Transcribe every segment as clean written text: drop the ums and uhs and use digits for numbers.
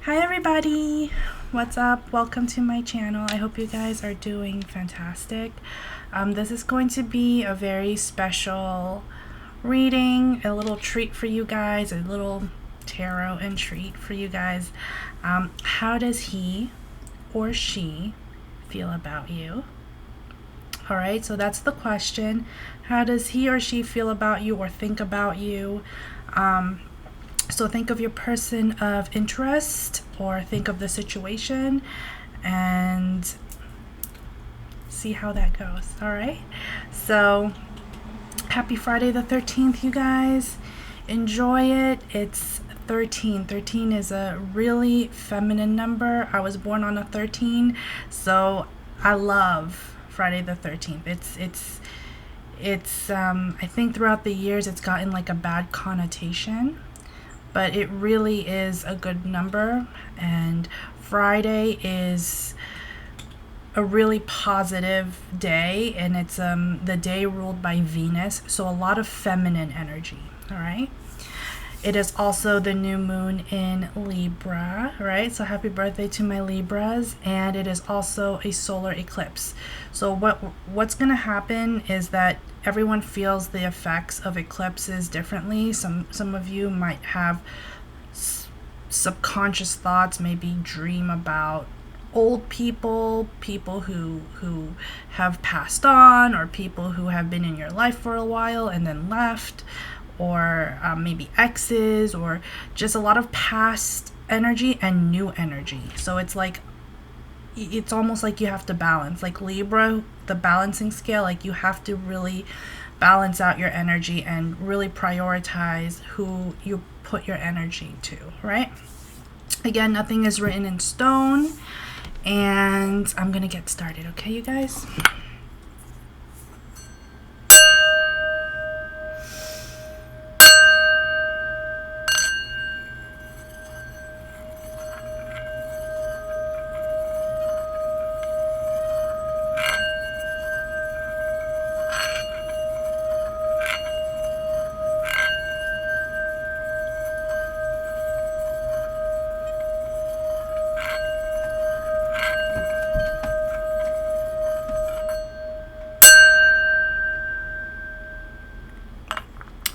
Hi everybody, what's up? Welcome to my channel. I hope you guys are doing fantastic. This is going to be a very special reading, a little treat for you guys, a little tarot and treat for you guys. How does he or she feel about you? All right, so that's the question. How does he or she feel about you or think about you? So think of your person of interest or think of the situation and see how that goes. All right. So happy Friday the 13th, you guys. Enjoy it. It's 13. 13 is a really feminine number. I was born on a 13, so I love Friday the 13th. It's I think throughout the years it's gotten like a bad connotation, but it really is a good number, and Friday is a really positive day, and it's the day ruled by Venus, so a lot of feminine energy. All right, it is also the new moon in Libra, right? So happy birthday to my Libras. And it is also a solar eclipse. So what's going to happen is that everyone feels the effects of eclipses differently. Some of you might have subconscious thoughts, maybe dream about old people who have passed on, or people who have been in your life for a while and then left, or maybe exes, or just a lot of past energy and new energy. So it's like, it's almost like you have to balance, like Libra, the balancing scale, like you have to really balance out your energy and really prioritize who you put your energy to, right? Again, nothing is written in stone, and I'm gonna get started, okay, you guys?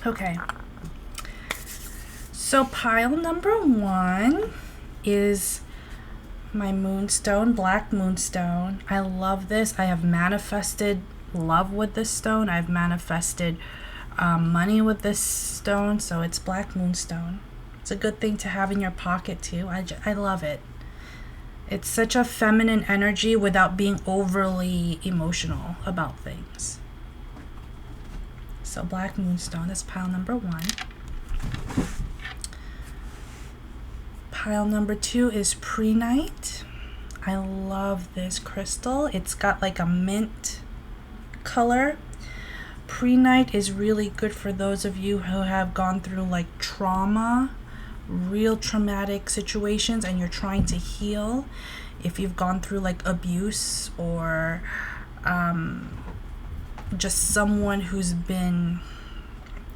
Okay, so pile number one is my moonstone, black moonstone. I love this. I have manifested love with this stone. I've manifested money with this stone. So it's black moonstone. It's a good thing to have in your pocket too. I love it. It's such a feminine energy without being overly emotional about things. So black moonstone, that's pile number one. Pile number two is prehnite. I love this crystal. It's got like a mint color. Prehnite is really good for those of you who have gone through like trauma, real traumatic situations, and you're trying to heal. If you've gone through like abuse, or just someone who's been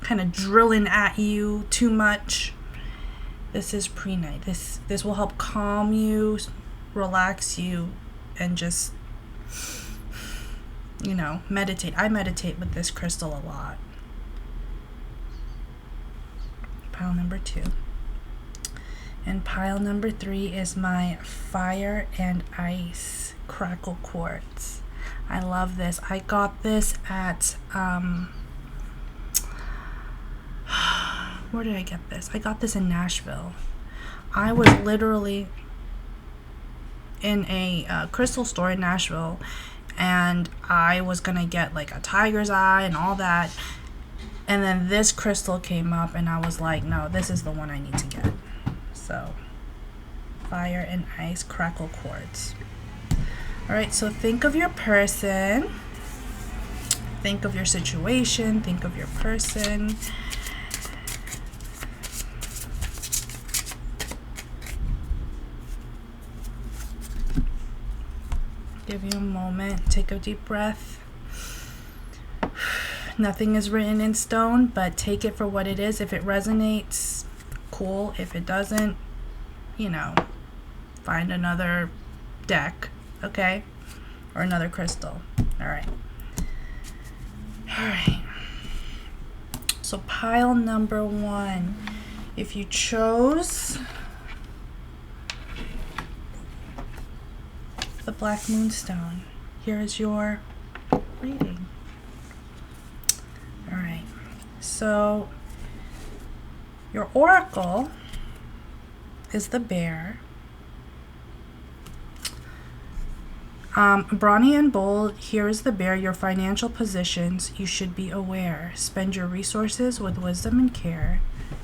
kind of drilling at you too much, this is prehnite. This will help calm you, relax you, and just, you know, meditate. I meditate with this crystal a lot. Pile number two. And pile number three is my fire and ice crackle quartz. I love this. I got this at where did I get this? I got this in Nashville. I was literally in a crystal store in Nashville, and I was gonna get like a tiger's eye and all that, and then this crystal came up, and I was like, no, this is the one I need to get. So fire and ice crackle quartz. All right, so think of your person, think of your situation, think of your person. Give you a moment, take a deep breath. Nothing is written in stone, but take it for what it is. If it resonates, cool. If it doesn't, you know, find another deck, okay? Or another crystal. All right. All right. So pile number 1, if you chose the Black Moonstone, here is your reading. All right. So your oracle is the Bear. Brawny and bold, here is the Bear. Your financial positions, you should be aware. Spend your resources with wisdom and care.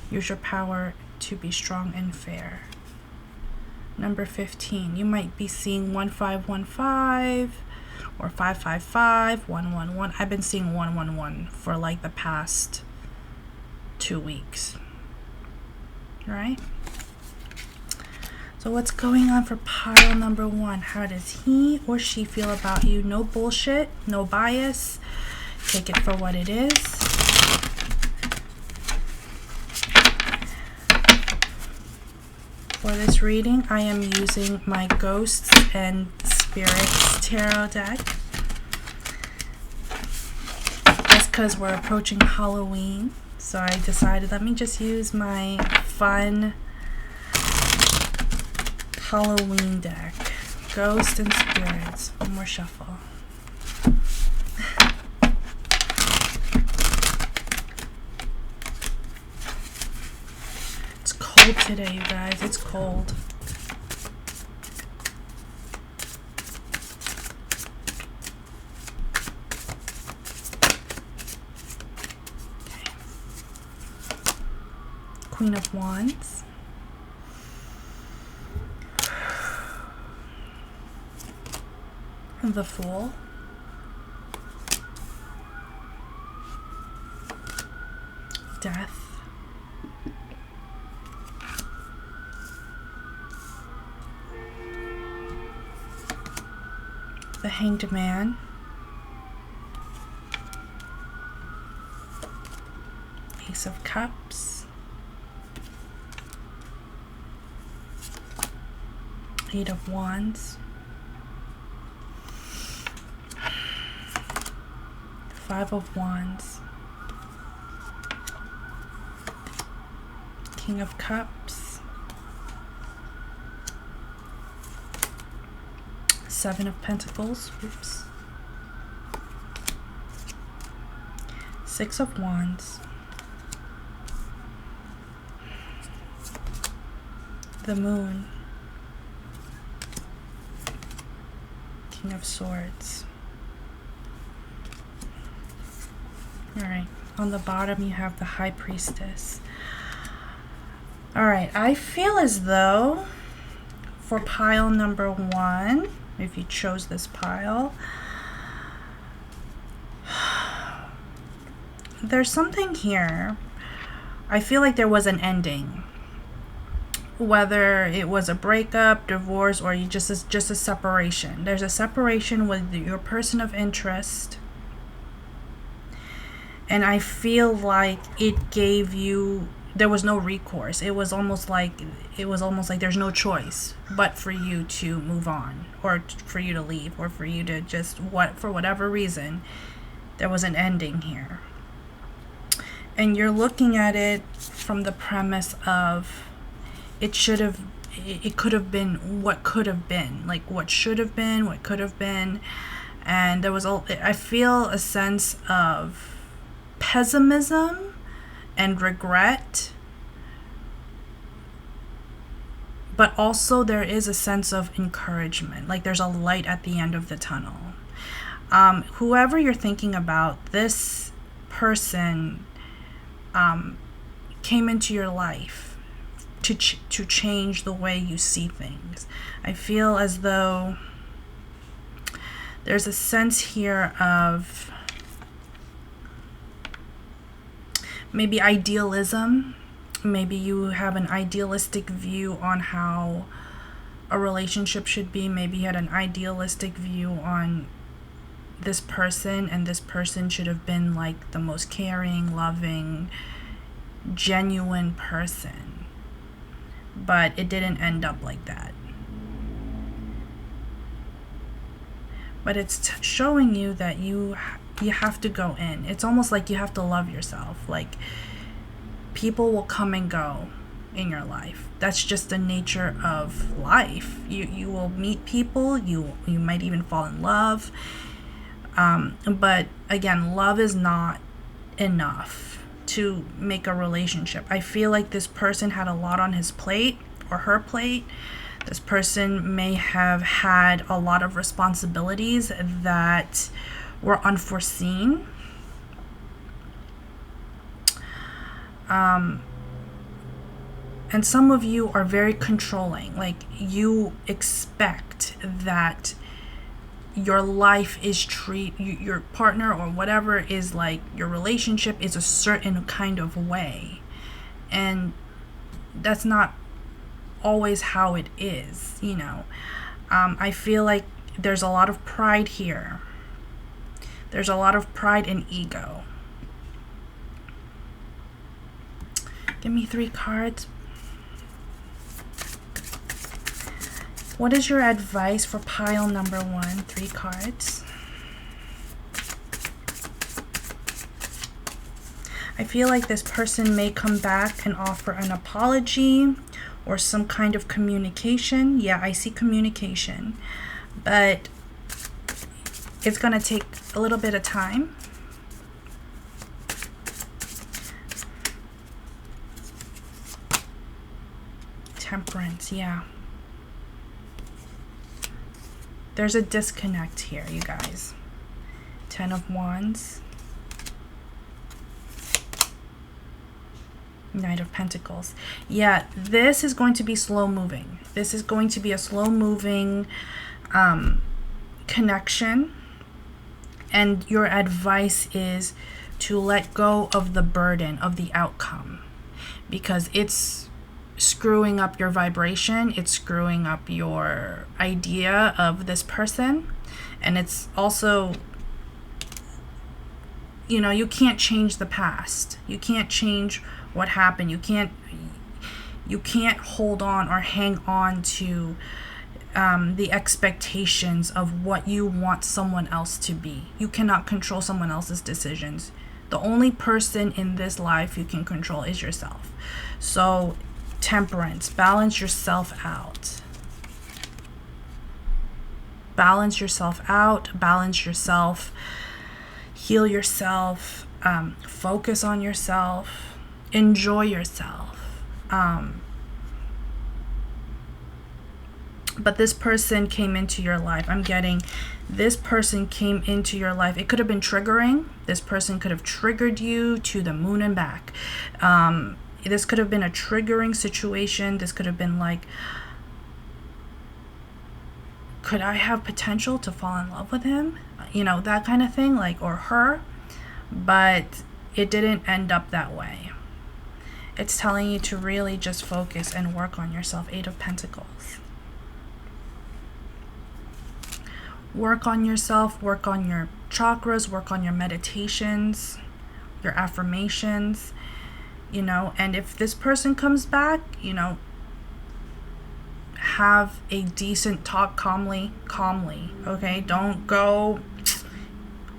Use your power to be strong and fair. Number 15, you might be seeing 1515 or 555, 111. I've been seeing 111 for like the past 2 weeks. Right? So what's going on for pile number 1? How does he or she feel about you? No bullshit, no bias. Take it for what it is. For this reading, I am using my Ghosts and Spirits Tarot deck. Just because we're approaching Halloween, so I decided let me just use my fun Halloween deck. Ghost and Spirits. One more shuffle. It's cold today, you guys. It's cold. Okay. Queen of Wands. The Fool. Death. The Hanged Man. Ace of Cups. 8 of Wands. 5 of Wands. King of Cups. 7 of Pentacles. Oops. 6 of Wands. The Moon. King of Swords. Alright, on the bottom you have the High Priestess. Alright, I feel as though for pile number 1, if you chose this pile, there's something here. I feel like there was an ending. Whether it was a breakup, divorce, or just a separation. There's a separation with your person of interest. And I feel like it gave you, there was no recourse. It was almost like there's no choice but for you to move on, or for you to leave, or for you to just, for whatever reason, there was an ending here. And you're looking at it from the premise of it could have been what could have been, like what should have been, what could have been. And there was I feel a sense of pessimism and regret, but also there is a sense of encouragement, like there's a light at the end of the tunnel. Whoever you're thinking about, this person came into your life to change the way you see things. I feel as though there's a sense here of maybe idealism. Maybe you have an idealistic view on how a relationship should be. Maybe you had an idealistic view on this person, and this person should have been like the most caring, loving, genuine person. But it didn't end up like that. but it's showing you that you have to go in. It's almost like you have to love yourself. Like, people will come and go in your life. That's just the nature of life. You will meet people, you might even fall in love, but again, love is not enough to make a relationship. I feel like this person had a lot on his plate or her plate. This person may have had a lot of responsibilities that were unforeseen. And some of you are very controlling. Like, you expect that your life is your partner or whatever is like, your relationship is a certain kind of way. And that's not always how it is, you know. I feel like there's a lot of pride here. There's a lot of pride and ego. Give me 3 cards. What is your advice for pile number 1? 3 cards. I feel like this person may come back and offer an apology or some kind of communication. Yeah, I see communication, but it's going to take a little bit of time. Temperance, yeah. There's a disconnect here, you guys. 10 of Wands. Knight of Pentacles. Yeah, this is going to be slow moving. This is going to be a slow moving connection. And your advice is to let go of the burden of the outcome, because it's screwing up your vibration. It's screwing up your idea of this person. And it's also, you know, you can't change the past. You can't change what happened. You can't hold on or hang on to the expectations of what you want someone else to be. You cannot control someone else's decisions. The only person in this life you can control is yourself. So temperance, balance yourself out. Balance yourself out, balance yourself, heal yourself, focus on yourself, enjoy yourself. But this person came into your life. I'm getting this person came into your life. It could have been triggering. This person could have triggered you to the moon and back. This could have been a triggering situation. This could have been like, could I have potential to fall in love with him? You know, that kind of thing, like, or her. But it didn't end up that way. It's telling you to really just focus and work on yourself. 8 of Pentacles. Work on yourself, work on your chakras, work on your meditations, your affirmations, you know. And if this person comes back, you know, have a decent talk calmly, okay? Don't go,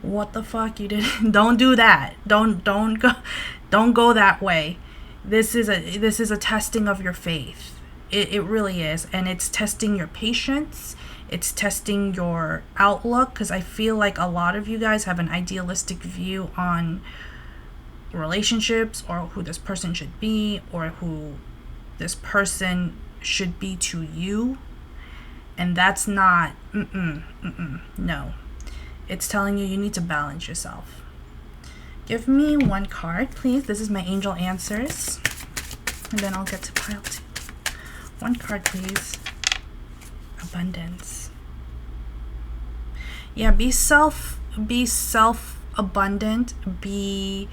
what the fuck you did? Don't do that. Don't go that way. This is a testing of your faith. It really is. And it's testing your patience. It's testing your outlook, because I feel like a lot of you guys have an idealistic view on relationships, or who this person should be, or who this person should be to you. And that's not, no. It's telling you need to balance yourself. Give me 1 card, please. This is my angel answers. And then I'll get to pile 2. 1 card, please. Abundance. Yeah, be self-abundant. Be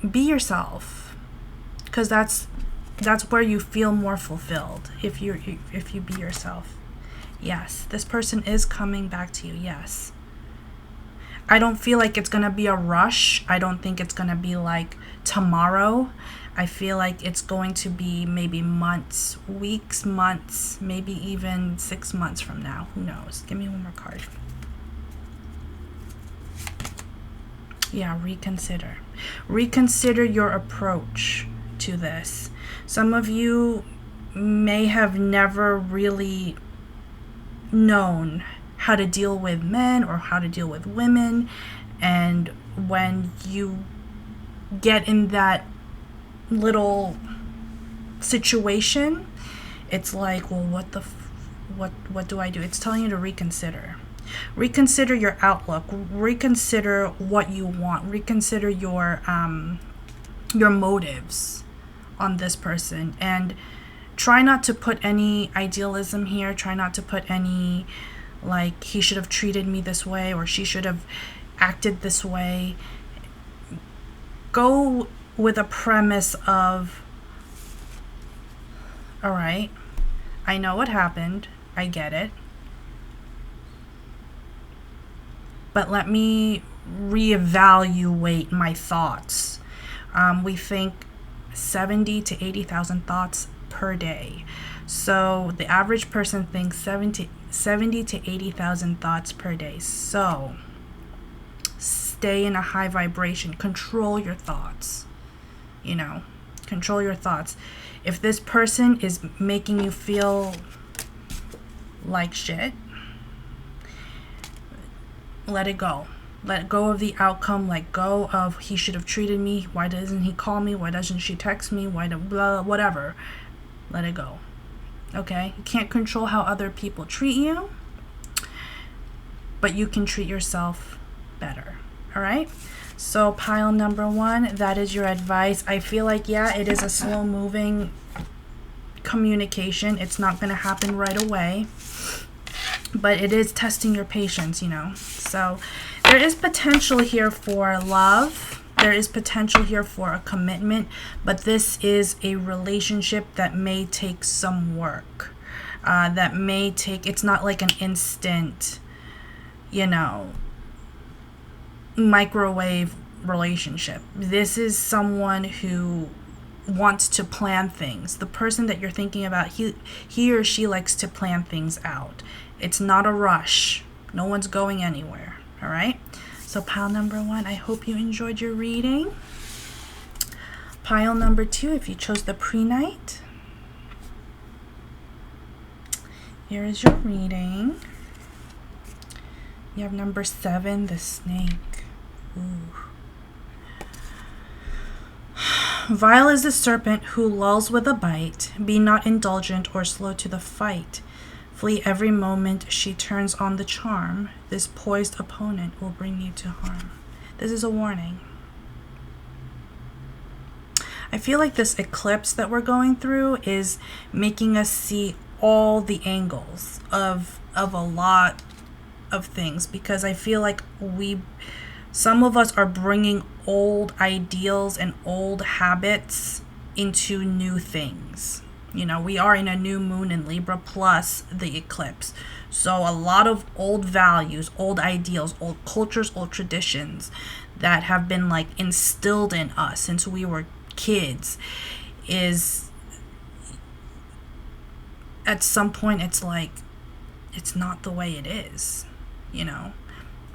yourself. Because that's where you feel more fulfilled, if you be yourself. Yes, this person is coming back to you. Yes. I don't feel like it's going to be a rush. I don't think it's going to be like tomorrow. I feel like it's going to be maybe months, weeks, months, maybe even 6 months from now. Who knows? Give me 1 more card. Yeah, reconsider. Reconsider your approach to this. Some of you may have never really known how to deal with men or how to deal with women, and when you get in that little situation, it's like, well, what do I do? It's telling you to reconsider. Reconsider your outlook. Reconsider what you want. Reconsider your motives on this person, and try not to put any idealism here. Try not to put any, like, he should have treated me this way or she should have acted this way. Go with a premise of, all right, I know what happened. I get it. But let me reevaluate my thoughts. We think 70 to 80,000 thoughts per day. So the average person thinks 70 to 80,000 thoughts per day. So stay in a high vibration. Control your thoughts. Control your thoughts. If this person is making you feel like shit, let it go. Let go of the outcome. Let go of, he should have treated me. Why doesn't he call me? Why doesn't she text me? Whatever. Let it go. Okay? You can't control how other people treat you, but you can treat yourself better. All right? So pile number 1, that is your advice. I feel like, yeah, it is a slow moving communication. It's not going to happen right away, but it is testing your patience, So there is potential here for love. There is potential here for a commitment, but this is a relationship that may take some work. It's not like an instant, microwave relationship. This is someone who wants to plan things. The person that you're thinking about, he or she likes to plan things out. It's not a rush. No one's going anywhere. All right? So pile number 1, I hope you enjoyed your reading. Pile number 2, if you chose the pre-night, here is your reading. You have number 7, the snake. Ooh. Vile is the serpent who lulls with a bite. Be not indulgent or slow to the fight. Flee every moment she turns on the charm. This poised opponent will bring you to harm. This is a warning. I feel like this eclipse that we're going through is making us see all the angles of a lot of things, because I feel like some of us are bringing old ideals and old habits into new things. We are in a new moon in Libra plus the eclipse. So a lot of old values, old ideals, old cultures, old traditions that have been like instilled in us since we were kids is, at some point, it's like, it's not the way it is,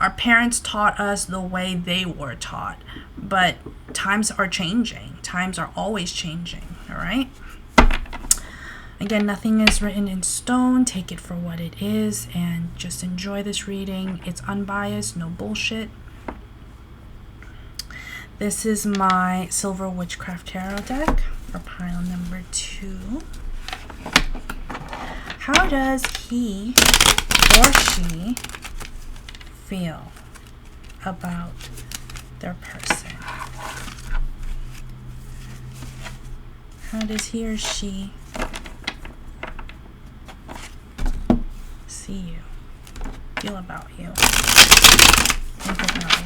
Our parents taught us the way they were taught, but times are changing. Times are always changing, all right? Again, nothing is written in stone. Take it for what it is and just enjoy this reading. It's unbiased, no bullshit. This is my Silver Witchcraft Tarot deck for pile number 2. How does he or she feel about their person? How does he or she see you, feel about you, think about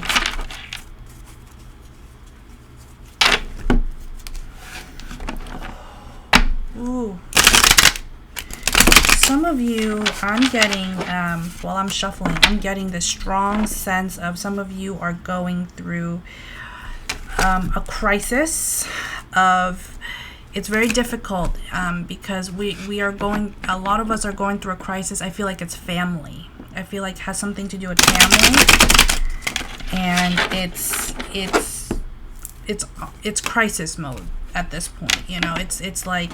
you? Ooh. Some of you, I'm getting, while I'm shuffling, I'm getting this strong sense of some of you are going through a crisis of, it's very difficult because a lot of us are going through a crisis. I feel like it's family. I feel like it has something to do with family. And it's it's crisis mode at this point. You know, it's like,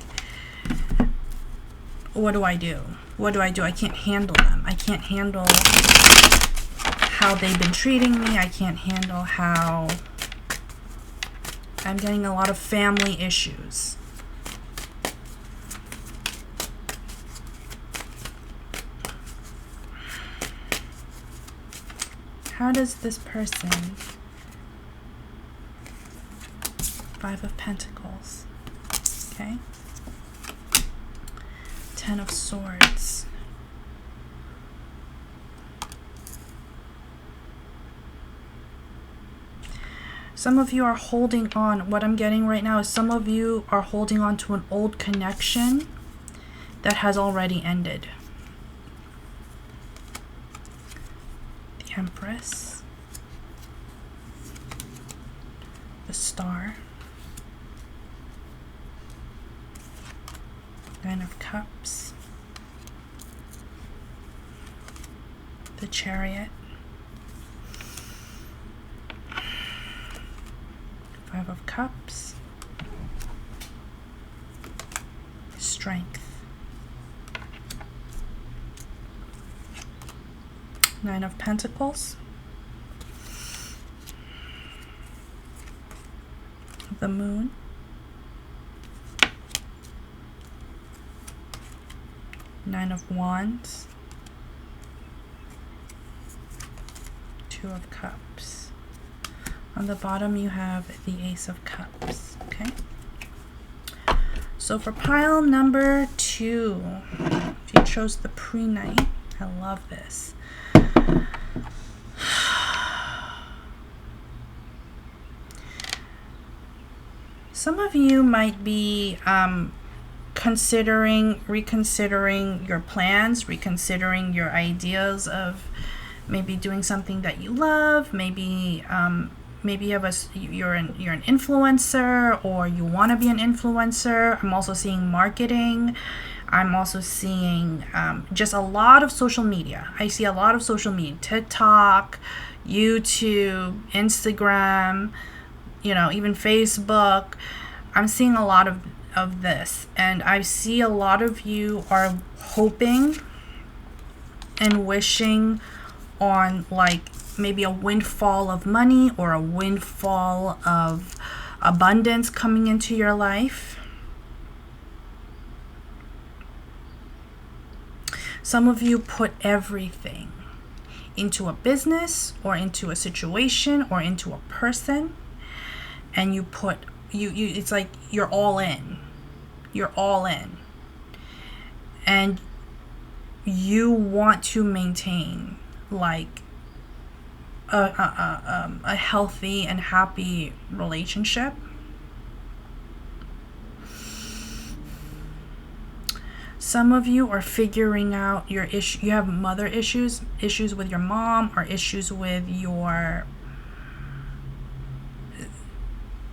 what do I do? What do I do? I can't handle them. I can't handle how they've been treating me. I can't handle how I'm getting a lot of family issues. How does this person, 5 of Pentacles, okay, 10 of Swords, some of you are holding on. What I'm getting right now is some of you are holding on to an old connection that has already ended. The Empress, the Star, 9 of Cups, the Chariot, 5 of Cups, Strength, 9 of Pentacles, the Moon, Nine of Wands, 2 of Cups. On the bottom you have the Ace of Cups, okay? So for pile number 2, if you chose the pre-night, I love this. Some of you might be reconsidering your plans, reconsidering your ideas of maybe doing something that you love. Maybe maybe you're an influencer, or you want to be an influencer. I'm also seeing marketing. I'm also seeing just a lot of social media. I see a lot of social media: TikTok, YouTube, Instagram, you know, even Facebook. I'm seeing a lot of this, and I see a lot of you are hoping and wishing on like maybe a windfall of money or a windfall of abundance coming into your life. Some of you put everything into a business or into a situation or into a person, and you put it's like you're all in. You're all in. And you want to maintain like a healthy and happy relationship. Some of you are figuring out your issue. You have mother issues with your mom, or issues with your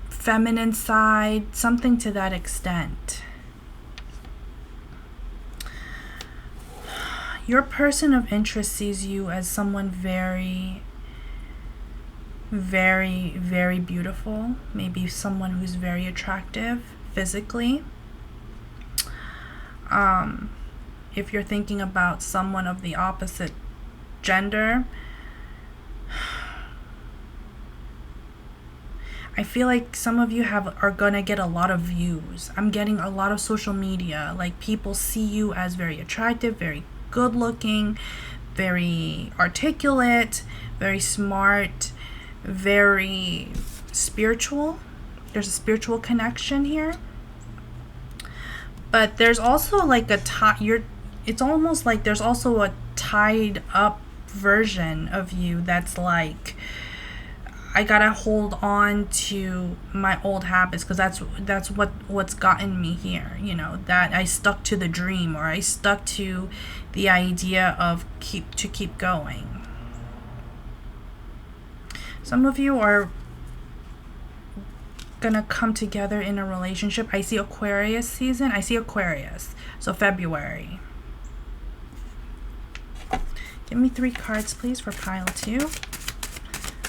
feminine side, something to that extent. Your person of interest sees you as someone very, very, very beautiful. Maybe someone who's very attractive physically. If you're thinking about someone of the opposite gender, I feel like some of you are gonna get a lot of views. I'm getting a lot of social media. Like, people see you as very attractive, very good looking, very articulate, very smart, very spiritual. There's a spiritual connection here. But there's also like it's almost like there's also a tied up version of you that's like, I gotta hold on to my old habits because that's what's gotten me here. You know, that I stuck to the dream, or I stuck to the idea of keep going. Some of you are gonna come together in a relationship. I see Aquarius season. I see Aquarius. So February. Give me 3 cards, please, for pile 2.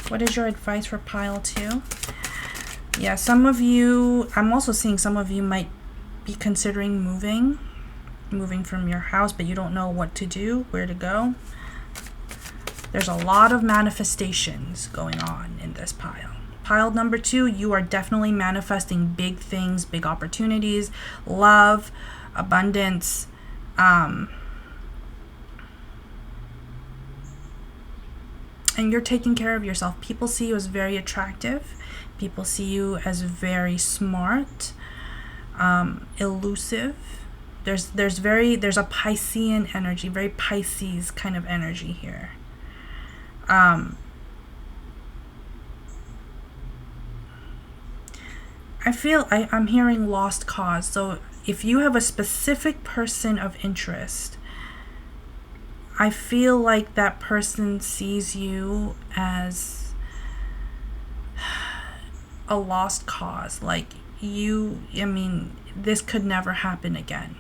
What is your advice for pile 2? Yeah, some of you, I'm also seeing some of you might be considering moving from your house, but you don't know what to do, where to go. There's a lot of manifestations going on in this pile. Pile number 2, you are definitely manifesting big things, big opportunities, love, abundance, and you're taking care of yourself. People see you as very attractive. People see you as very smart, elusive. There's a Piscean energy, very Pisces kind of energy here. I feel I'm hearing lost cause. So if you have a specific person of interest, I feel like that person sees you as a lost cause. Like I mean, this could never happen again.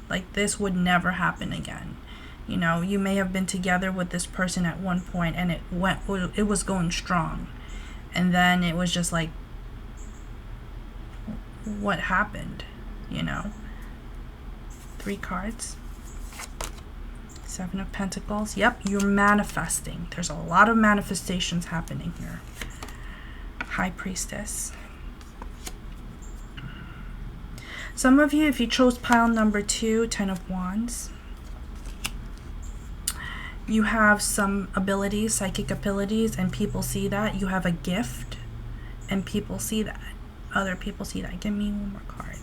Like this would never happen again. You know, you may have been together with this person at one point and it was going strong. And then it was just like, what happened? You know? 3 cards. 7 of Pentacles. Yep, you're manifesting. There's a lot of manifestations happening here. High Priestess. Some of you, if you chose pile number 2, 10 of Wands, you have some abilities, psychic abilities, and people see that. You have a gift, and people see that. Other people see that. Give me one more card.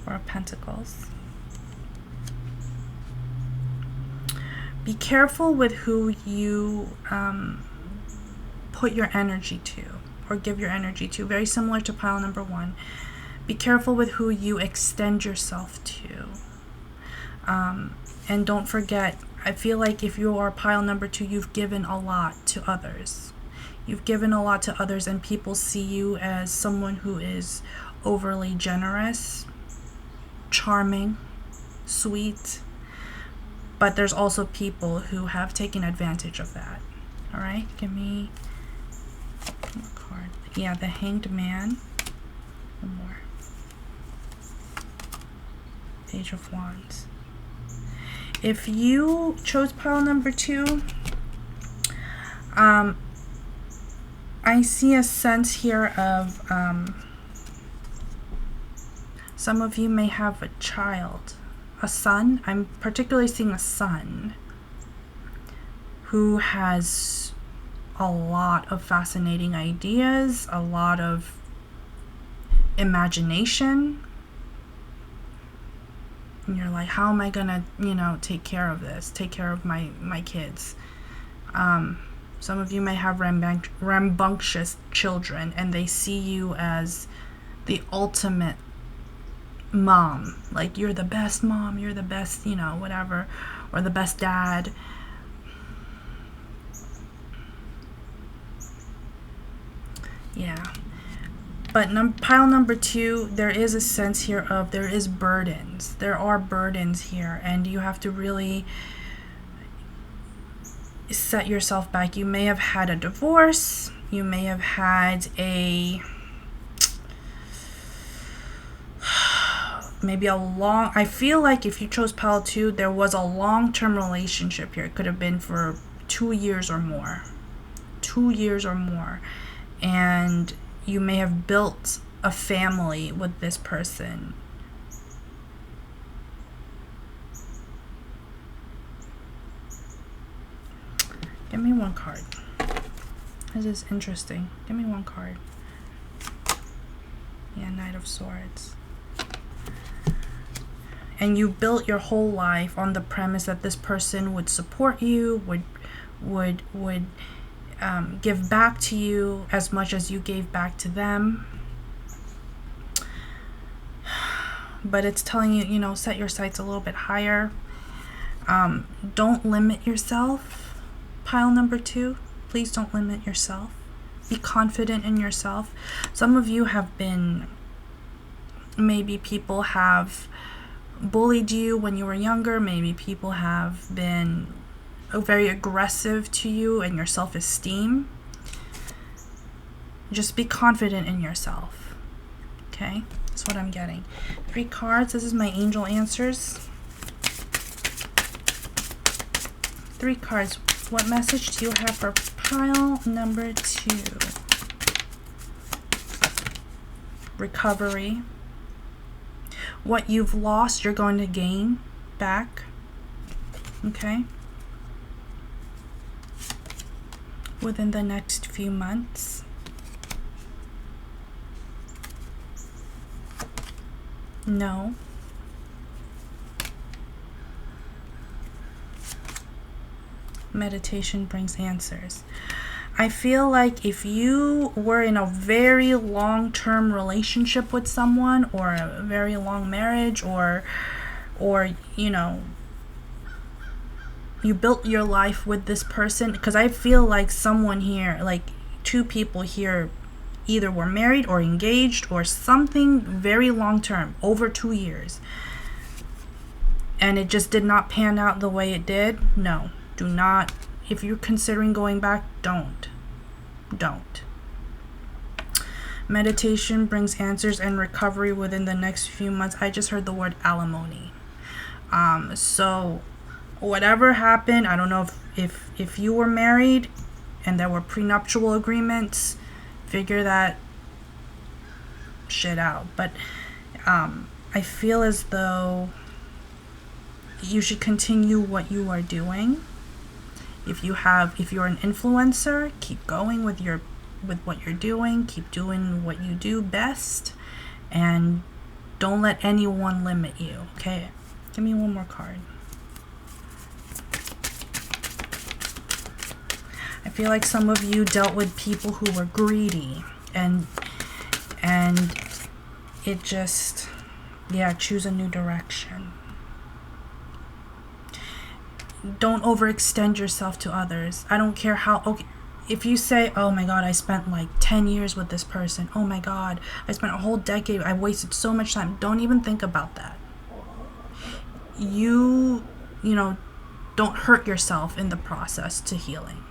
4 of Pentacles. Be careful with who you put your energy to or give your energy to. Very similar to pile number 1. Be careful with who you extend yourself to. And don't forget, I feel like if you are pile number 2, you've given a lot to others. You've given a lot to others, and people see you as someone who is overly generous, charming, sweet. But there's also people who have taken advantage of that. All right, give me one more card. Yeah, the Hanged Man. One more. Page of Wands. If you chose pile number 2, I see a sense here of some of you may have a child, a son. I'm particularly seeing a son who has a lot of fascinating ideas, a lot of imagination. And you're like, how am I gonna, you know, take care of this, take care of my kids? Some of you may have rambunctious children, and they see you as the ultimate mom. Like, you're the best mom, you're the best, you know, whatever, or the best dad. Yeah. But pile number 2, there is a sense here of there is burdens. There are burdens here, and you have to really set yourself back. You may have had a divorce. You may have had maybe a long, I feel like if you chose pile 2, there was a long-term relationship here. It could have been for 2 years or more. 2 years or more. And you may have built a family with this person. Give me one card. This is interesting. Give me one card. Yeah, Knight of Swords. And you built your whole life on the premise that this person would support you, would give back to you as much as you gave back to them. But it's telling you, you know, set your sights a little bit higher. Don't limit yourself. Pile number 2, please don't limit yourself. Be confident in yourself. Some of you have been, maybe people have bullied you when you were younger. Maybe people have been very aggressive to you and your self-esteem. Just be confident in yourself. Okay, that's what I'm getting. 3 cards. This is my angel answers. 3 cards. What message do you have for pile number 2? Recovery. What you've lost, you're going to gain back. Okay. Within the next few months. No. Meditation brings answers. I feel like if you were in a very long-term relationship with someone, or a very long marriage, or you know, you built your life with this person, because I feel like someone here, like 2 people here, either were married or engaged or something very long-term, over 2 years, and it just did not pan out the way it did. No, do not. If you're considering going back, don't. Meditation brings answers and recovery within the next few months. I just heard the word alimony. So whatever happened, I don't know if you were married and there were prenuptial agreements, figure that shit out. But I feel as though you should continue what you are doing. If you're an influencer, keep going with what you're doing. Keep doing what you do best, and don't let anyone limit you. Okay, give me one more card. I feel like some of you dealt with people who were greedy, and it just, yeah, choose a new direction. Don't overextend yourself to others. I don't care how, okay, if you say, oh my god, I spent like 10 years with this person, oh my god, I spent a whole decade, I wasted so much time, don't even think about that. You know, don't hurt yourself in the process to healing.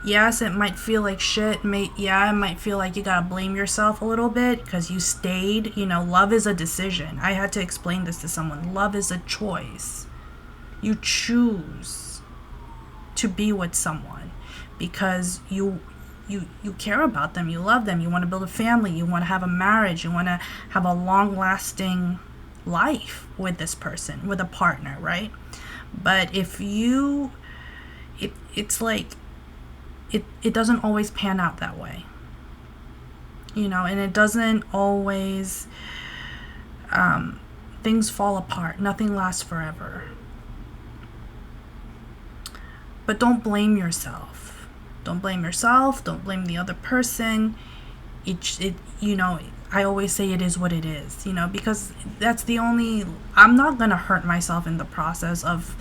Yes, it might feel like shit. It might feel like you gotta blame yourself a little bit because you stayed. You know, love is a decision. I had to explain this to someone. Love is a choice. You choose to be with someone because you care about them, you love them, you want to build a family, you want to have a marriage, you want to have a long-lasting life with this person, with a partner, right? But if it's like it doesn't always pan out that way, you know, and it doesn't always, things fall apart, nothing lasts forever. But don't blame yourself. Don't blame yourself. Don't blame the other person. You know, I always say it is what it is, you know, because that's the only, I'm not going to hurt myself in the process of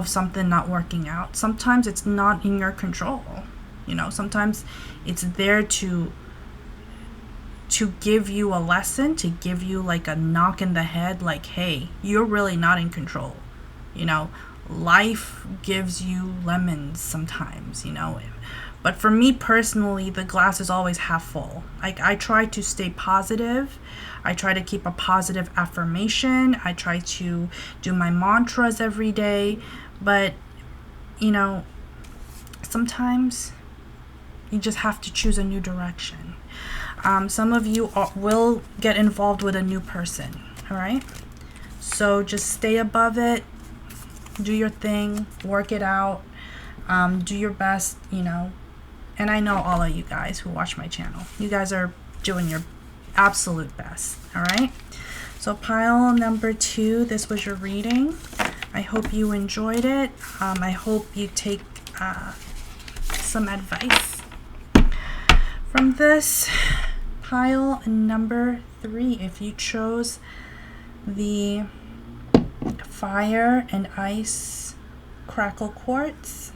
something not working out. Sometimes it's not in your control, you know, sometimes it's there to give you a lesson, to give you like a knock in the head, like, hey, you're really not in control, you know. Life gives you lemons sometimes, you know. But for me personally, the glass is always half full. I try to stay positive. I try to keep a positive affirmation. I try to do my mantras every day. But, you know, sometimes you just have to choose a new direction. Some of you will get involved with a new person, all right? So just stay above it. Do your thing, work it out, do your best, you know. And I know all of you guys who watch my channel, you guys are doing your absolute best, all right? So pile number 2, this was your reading. I hope you enjoyed it. I hope you take some advice from this. Pile number 3, if you chose the fire and ice crackle quartz,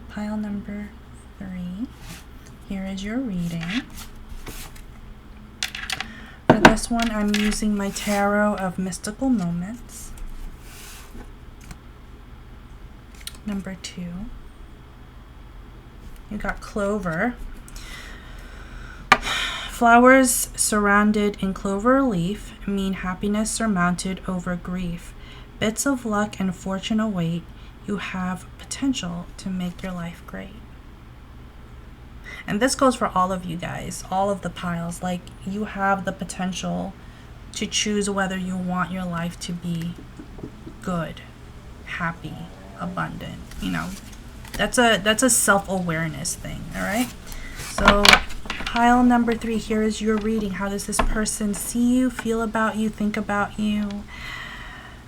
pile number 3, here is your reading. For this one, I'm using my tarot of mystical moments. number 2. You got clover. Flowers surrounded in clover leaf mean happiness surmounted over grief. Bits of luck and fortune await. You have potential to make your life great. And this goes for all of you guys, all of the piles. Like, you have the potential to choose whether you want your life to be good, happy, abundant. You know, that's a self-awareness thing. All right. So pile number 3, here is your reading. How does this person see you, feel about you, think about you?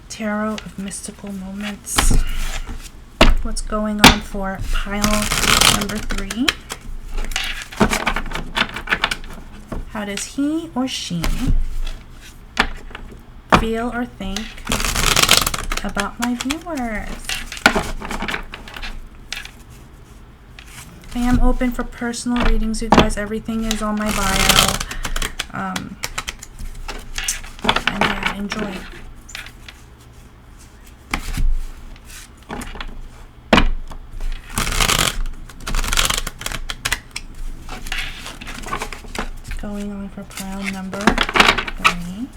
Tarot of mystical moments. What's going on for pile number 3? How does he or she feel or think about my viewers? I am open for personal readings, you guys. Everything is on my bio. And yeah, enjoy. Going on for pile number 3.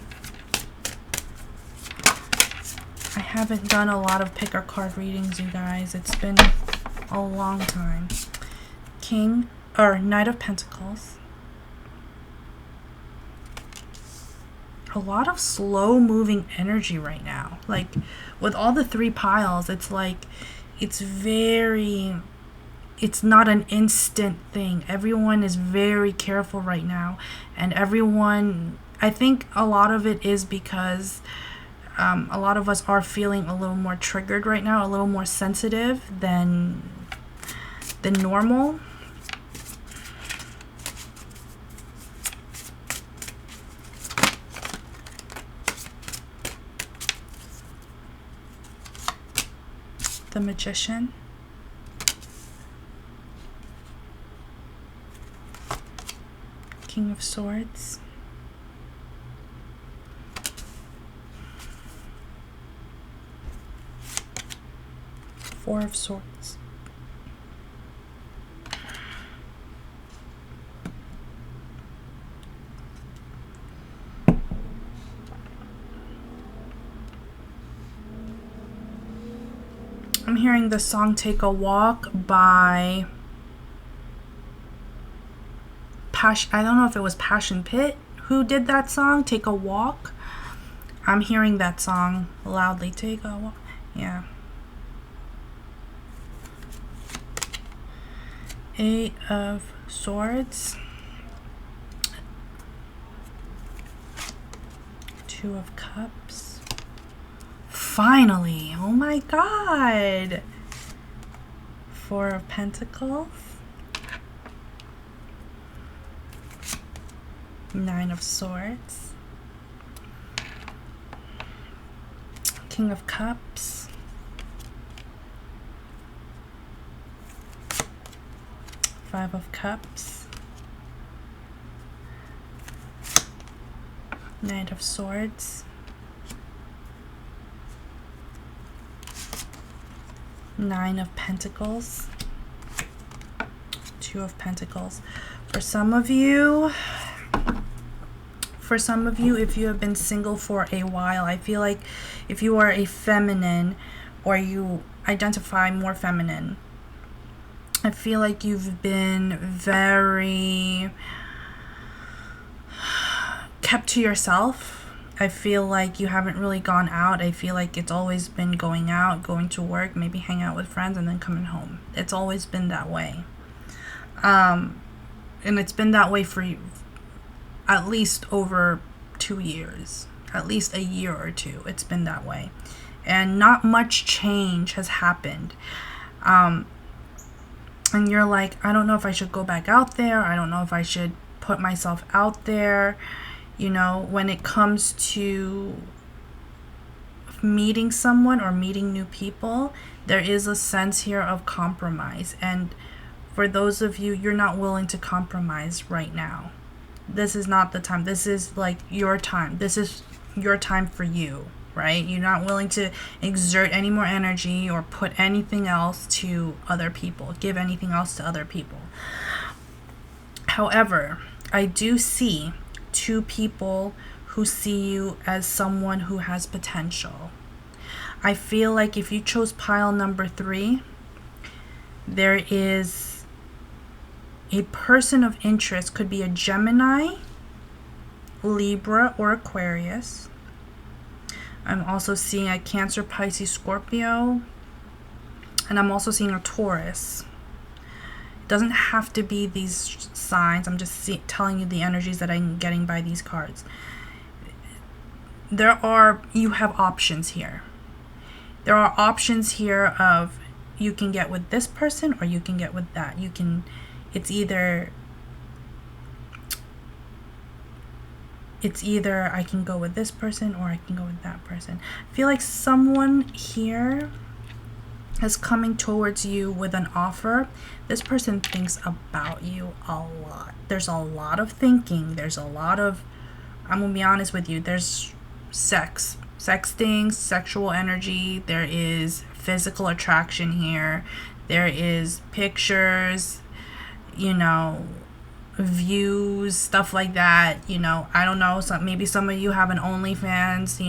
I haven't done a lot of picker card readings, you guys. It's been a long time. Knight of Pentacles. A lot of slow moving energy right now. Like, with all the 3 piles, it's like, it's not an instant thing. Everyone is very careful right now. And everyone, I think a lot of it is because a lot of us are feeling a little more triggered right now, a little more sensitive than normal. The Magician. King of Swords. Four of Swords. I'm hearing the song Take a Walk by I don't know if it was Passion Pit who did that song, Take a Walk. I'm hearing that song loudly. Take a walk. Yeah. 8 of Swords. 2 of Cups. Finally. Oh my God. 4 of Pentacles. 9 of Swords. King of Cups. 5 of Cups. Knight of Swords. 9 of Pentacles. 2 of Pentacles. For some of you, if you have been single for a while, I feel like if you are a feminine or you identify more feminine, I feel like you've been very kept to yourself. I feel like you haven't really gone out. I feel like it's always been going out, going to work, maybe hang out with friends, and then coming home. It's always been that way. And it's been that way for you at least over 2 years, at least a year or 2. It's been that way. And not much change has happened. And you're like, I don't know if I should go back out there. I don't know if I should put myself out there. You know, when it comes to meeting someone or meeting new people, there is a sense here of compromise. And for those of you, you're not willing to compromise right now. This is not the time. This is like your time. This is your time for you right? You're not willing to exert any more energy or put anything else to other people, give anything else to other people. However, I do see two people who see you as someone who has potential. I feel like if you chose pile number 3, there is a person of interest, could be a Gemini, Libra, or Aquarius. I'm also seeing a Cancer, Pisces, Scorpio, and I'm also seeing a Taurus. It doesn't have to be these signs. I'm just telling you the energies that I'm getting by these cards. You have options here. There are options here of you can get with this person or you can get with that. It's either I can go with this person or I can go with that person. I feel like someone here is coming towards you with an offer. This person thinks about you a lot. There's a lot of thinking. There's a lot of, I'm going to be honest with you, there's sexting, sexual energy. There is physical attraction here. There is pictures, views, stuff like that. I don't know, maybe some of you have an OnlyFans.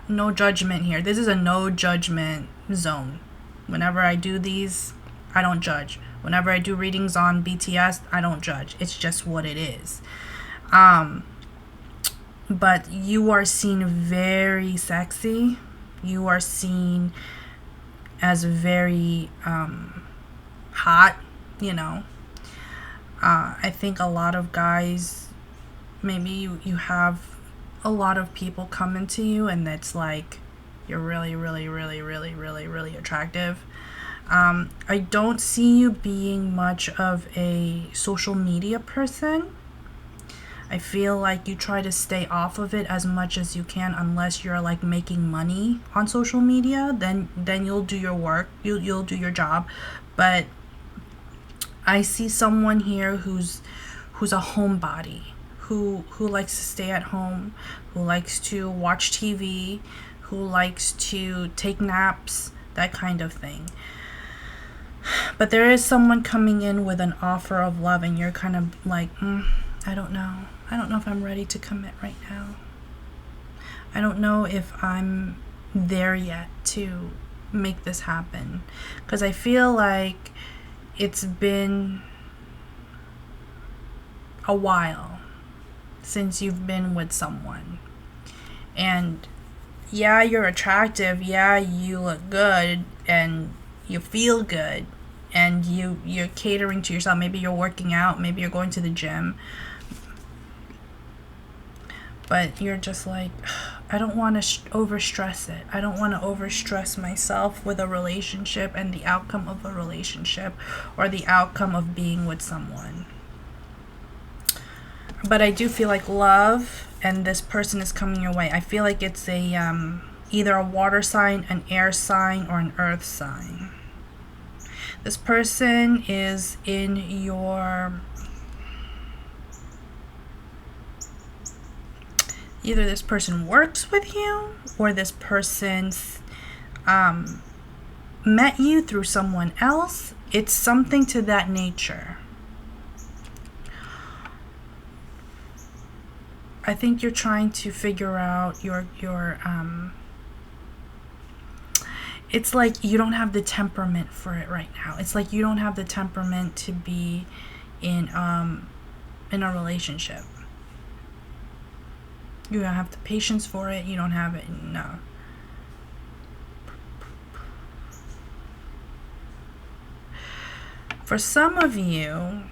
No judgment here. This is a no judgment zone. Whenever I do these, I don't judge. Whenever I do readings on BTS, I don't judge. It's just what it is. But you are seen very sexy. You are seen as very hot, I think a lot of guys, maybe you have a lot of people coming to you and it's like you're really, really, really, really, really, really attractive. I don't see you being much of a social media person. I feel like you try to stay off of it as much as you can, unless you're like making money on social media. Then you'll do your work, you'll do your job. But I see someone here who's a homebody, who likes to stay at home, who likes to watch TV, who likes to take naps, that kind of thing. But there is someone coming in with an offer of love, and you're kind of like, I don't know if I'm ready to commit right now. I don't know if I'm there yet to make this happen, because I feel like it's been a while since you've been with someone. And yeah, you're attractive. Yeah, you look good and you feel good, and you're catering to yourself. Maybe you're working out, maybe you're going to the gym, but you're just like, I don't want to overstress it. I don't want to overstress myself with a relationship and the outcome of a relationship or the outcome of being with someone. But I do feel like love and this person is coming your way. I feel like it's either a water sign, an air sign, or an earth sign. This person is in your... Either this person works with you or this person's met you through someone else. It's something to that nature. I think you're trying to figure out your it's like you don't have the temperament for it right now. It's like you don't have the temperament to be in a relationship. You don't have the patience for it. You don't have it. No. For some of you,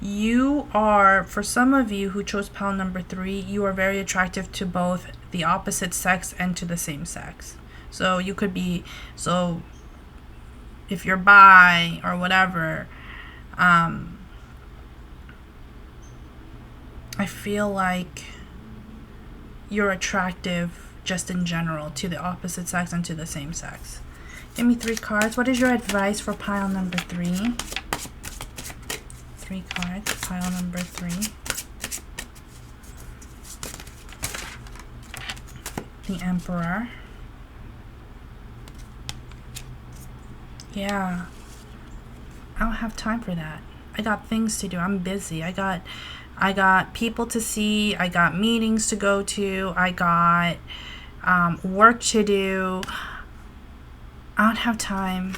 for some of you who chose pile number 3, you are very attractive to both the opposite sex and to the same sex. So you could be, if you're bi or whatever, I feel like you're attractive just in general to the opposite sex and to the same sex. Give me 3 cards. What is your advice for pile number 3? 3 cards, pile number 3. The Emperor. Yeah. I don't have time for that. I got things to do. I'm busy. I got people to see. I got meetings to go to. I got work to do. I don't have time.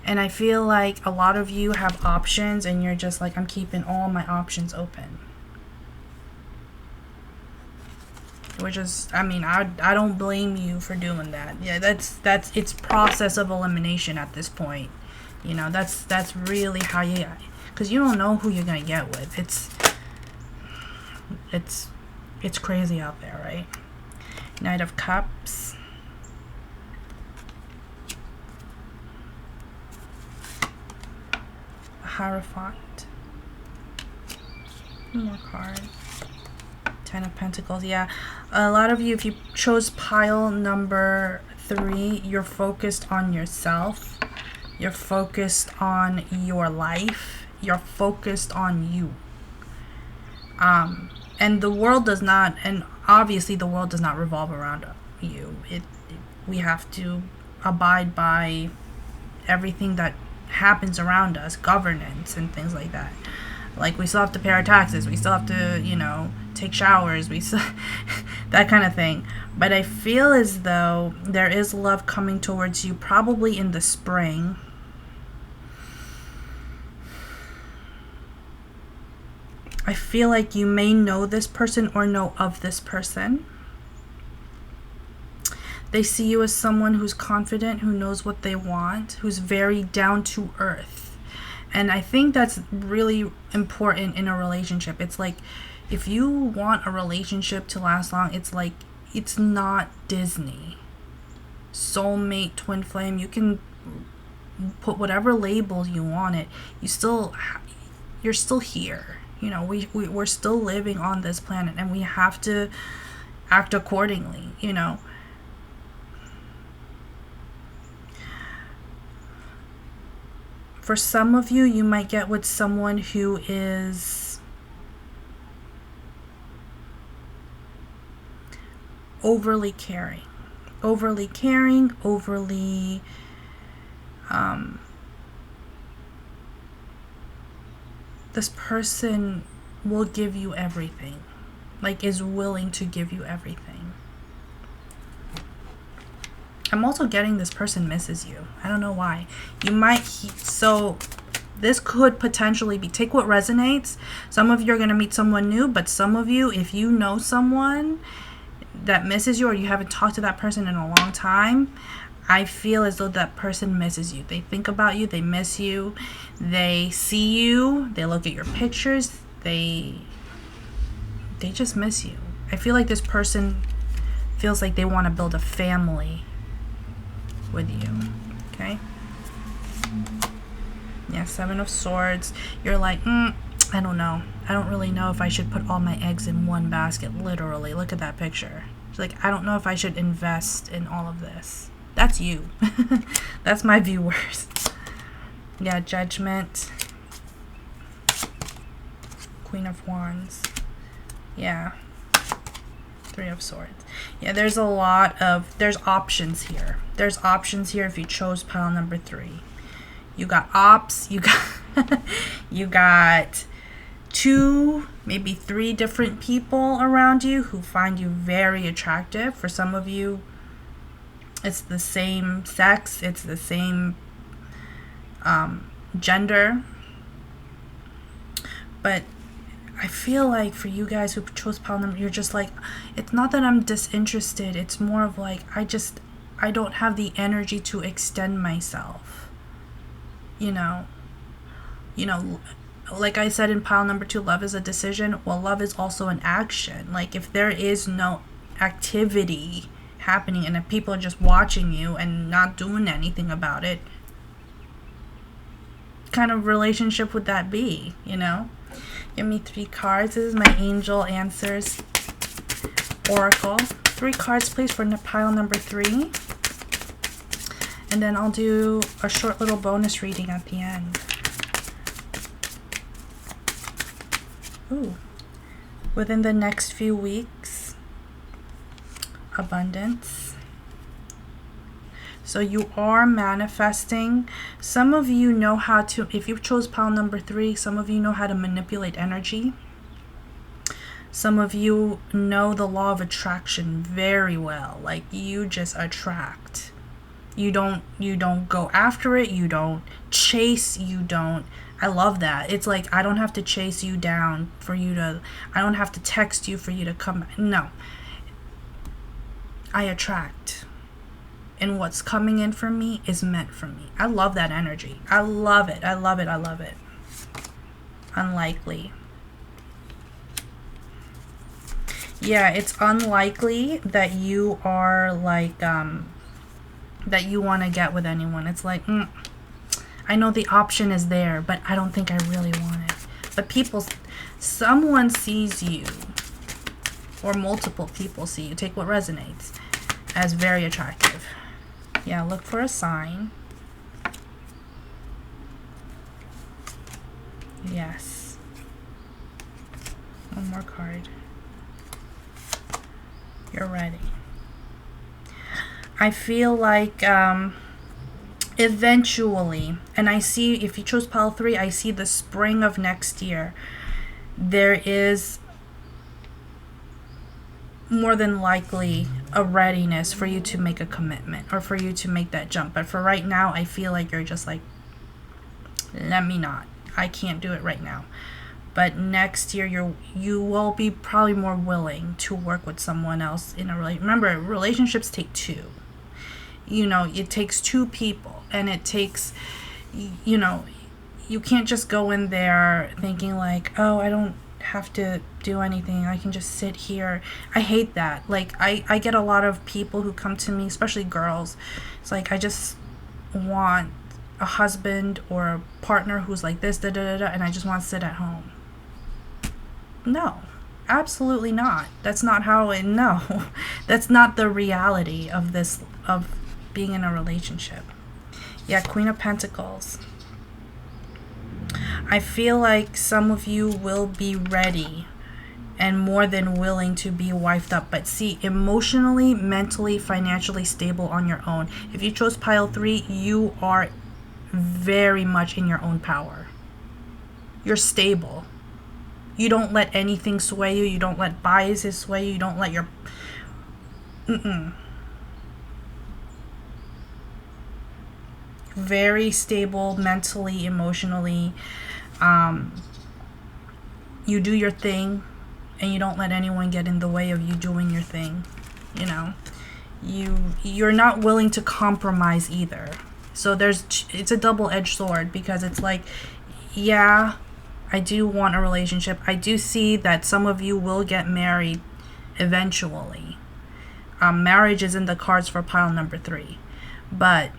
And I feel like a lot of you have options and you're just like, I'm keeping all my options open. Which is, I mean, I don't blame you for doing that. Yeah, that's it's process of elimination at this point. You know, that's really how you, because you don't know who you're gonna get with. It's crazy out there, right? Knight of Cups. Hierophant. One more card. Ten of Pentacles. Yeah, a lot of you, if you chose pile number 3, you're focused on yourself. You're focused on your life. You're focused on you. And the world does not, and obviously the world does not revolve around you. We have to abide by everything that happens around us, governance and things like that. Like, we still have to pay our taxes. We still have to, you know, take showers. We still, that kind of thing. But I feel as though there is love coming towards you, probably in the spring. I feel like you may know this person or know of this person. They see you as someone who's confident, who knows what they want, who's very down to earth. And I think that's really important in a relationship. It's like, if you want a relationship to last long, it's like, it's not Disney. Soulmate, twin flame, you can put whatever labels you want it. You're still here. You know, we're still living on this planet, and we have to act accordingly, you know. For some of you, you might get with someone who is overly caring, overly this person will give you everything, like is willing to give you everything. I'm also getting this person misses you. I don't know why. You might, so this could potentially be, take what resonates. Some of you are going to meet someone new, but some of you, if you know someone that misses you or you haven't talked to that person in a long time, I feel as though that person misses you. They think about you, they miss you, they see you, they look at your pictures, they just miss you. I feel like this person feels like they want to build a family with you. Okay, yeah, 7 of Swords. You're like, I don't know, I don't really know if I should put all my eggs in one basket. Literally, look at that picture. She's like, I don't know if I should invest in all of this. That's you. That's my viewers. Yeah, Judgment. Queen of Wands. Yeah, 3 of Swords. Yeah, there's options here. There's options here if you chose pile number 3. You got ops, you got 2, maybe 3 different people around you who find you very attractive. For some of you, it's the same sex, it's the same gender. But I feel like for you guys who chose pile number, you're just like, it's not that I'm disinterested, it's more of like, I don't have the energy to extend myself. You know, like I said in pile number 2, love is a decision. Well, love is also an action. Like, if there is no activity happening and if people are just watching you and not doing anything about it, what kind of relationship would that be, you know? Give me 3 cards. This is my angel answers oracle. 3 cards please for pile number 3, and then I'll do a short little bonus reading at the end. Ooh. Within the next few weeks, abundance. So you are manifesting. Some of you know how to, if you chose pile number 3, some of you know how to manipulate energy. Some of you know the law of attraction very well. Like, you just attract. You don't go after it. You don't chase. You don't. I love that. It's like, I don't have to chase you down for you to, I don't have to text you for you to come. No. I attract. And what's coming in for me is meant for me. I love that energy. I love it. I love it. I love it. Unlikely. Yeah, it's unlikely that you are like, that you want to get with anyone. It's like, I know the option is there, but I don't think I really want it. But someone sees you, or multiple people see you, take what resonates, as very attractive. Yeah, look for a sign. Yes. One more card. You're ready. I feel like eventually, and I see, if you chose pile 3, I see the spring of next year. There is more than likely a readiness for you to make a commitment, or for you to make that jump. But for right now, I feel like you're just like, let me not. I can't do it right now. But next year, you will be probably more willing to work with someone else in a relationship. Remember, relationships take 2. You know, it takes 2 people, and it takes, you know, you can't just go in there thinking like, oh, I don't have to do anything, I can just sit here. I hate that. Like, I get a lot of people who come to me, especially girls. It's like, I just want a husband or a partner who's like this, da da da da, and I just want to sit at home. No, absolutely not. That's not how it, no. That's not the reality of this, of being in a relationship. Yeah, Queen of Pentacles. I feel like some of you will be ready and more than willing to be wifed up. But see, emotionally, mentally, financially stable on your own. If you chose pile 3, you are very much in your own power. You're stable. You don't let anything sway you. You don't let biases sway you. You don't let your... Very stable mentally, emotionally. You do your thing, and you don't let anyone get in the way of you doing your thing. You know, you're not willing to compromise either. So it's a double-edged sword, because it's like, yeah, I do want a relationship. I do see that some of you will get married eventually. Marriage is in the cards for pile number 3, but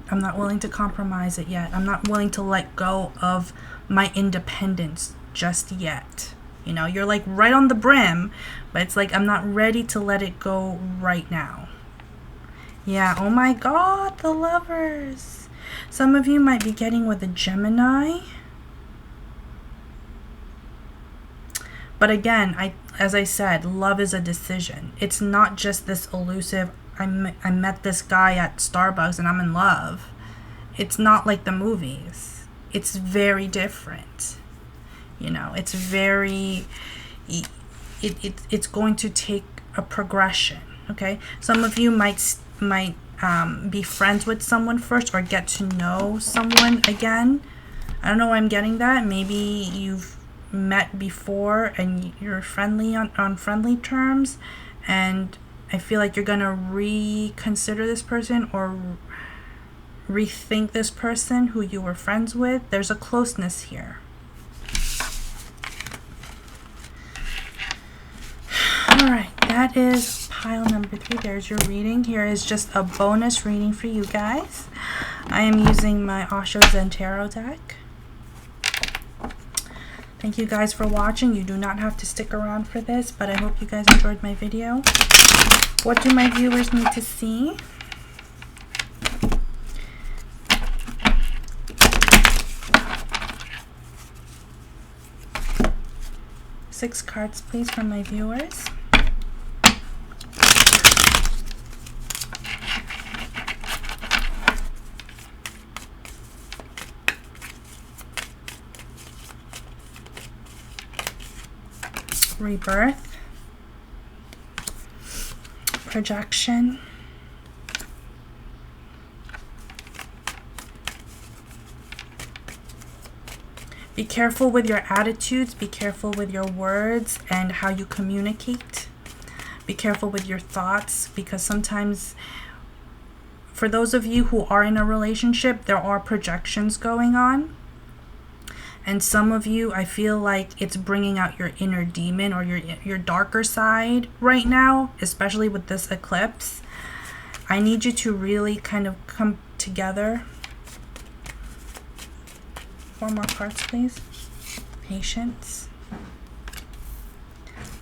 I'm not willing to compromise it yet. I'm not willing to let go of my independence just yet. You know, you're like right on the brim, but it's like, I'm not ready to let it go right now. Yeah, oh my God, the Lovers. Some of you might be getting with a Gemini. But again, as I said, love is a decision. It's not just this elusive, I met this guy at Starbucks and I'm in love. It's not like the movies. It's very different. You know, it's very, it's going to take a progression, okay? Some of you might be friends with someone first, or get to know someone again. I don't know why I'm getting that. Maybe you've met before and you're friendly on friendly terms, and I feel like you're gonna reconsider this person or rethink this person who you were friends with. There's a closeness here. Alright, that is pile number 3. There's your reading. Here is just a bonus reading for you guys. I am using my Osho Zen Tarot deck. Thank you guys for watching. You do not have to stick around for this, but I hope you guys enjoyed my video. What do my viewers need to see? Six cards, please, from my viewers. rebirth, projection, be careful with your attitudes, be careful with your words and how you communicate. Be careful with your thoughts, because sometimes for those of you who are in a relationship, there are projections going on. And some of you, I feel like it's bringing out your inner demon or your darker side right now, especially with this eclipse. I need you to really kind of come together. 4 more cards, please. Patience.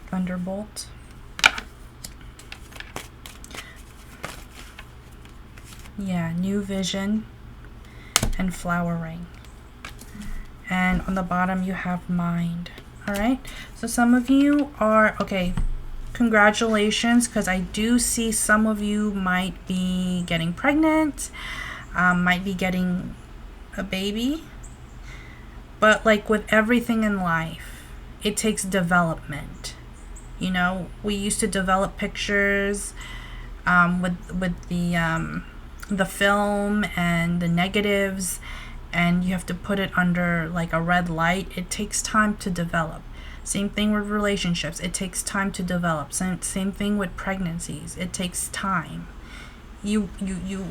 Thunderbolt. Yeah, new vision and flowering. And on the bottom you have mind. All right, so some of you are, okay, congratulations, because I do see some of you might be getting pregnant, might be getting a baby. But like with everything in life, it takes development. You know, we used to develop pictures with the film and the negatives, and you have to put it under like a red light. It takes time to develop. Same thing with relationships. It takes time to develop. Same thing with pregnancies. It takes time. You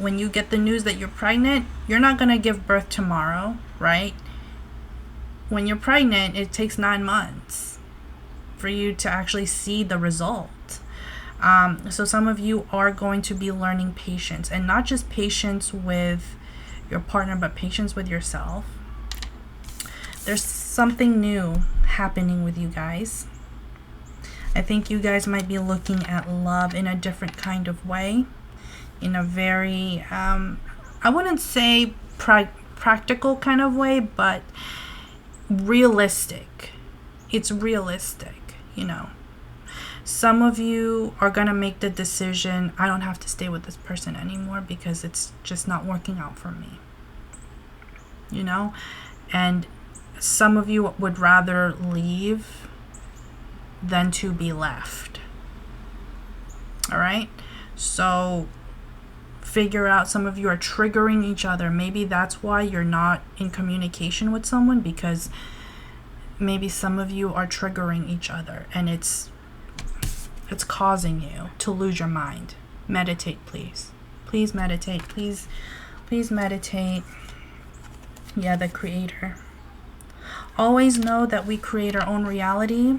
when you get the news that you're pregnant, you're not going to give birth tomorrow, right? When you're pregnant, it takes 9 months for you to actually see the result. So some of you are going to be learning patience, and not just patience with your partner, but patience with yourself. There's something new happening with you guys. I think you guys might be looking at love in a different kind of way, in a very, I wouldn't say practical kind of way, but realistic. It's realistic, you know. Some of you are going to make the decision, I don't have to stay with this person anymore because it's just not working out for me. You know? And some of you would rather leave than to be left. All right? So figure out, some of you are triggering each other. Maybe that's why you're not in communication with someone, because maybe some of you are triggering each other, and it's causing you to lose your mind. Meditate, please. Please meditate. Please meditate. Yeah, the creator. Always know that we create our own reality,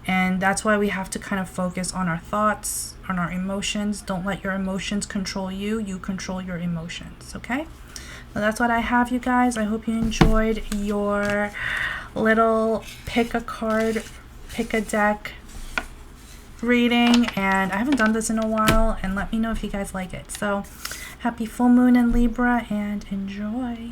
and that's why we have to kind of focus on our thoughts, on our emotions. Don't let your emotions control you. You control your emotions, okay? So that's what I have, you guys. I hope you enjoyed your little pick a card, pick a deck reading, and I haven't done this in a while, and let me know if you guys like it. So happy full moon in Libra, and enjoy.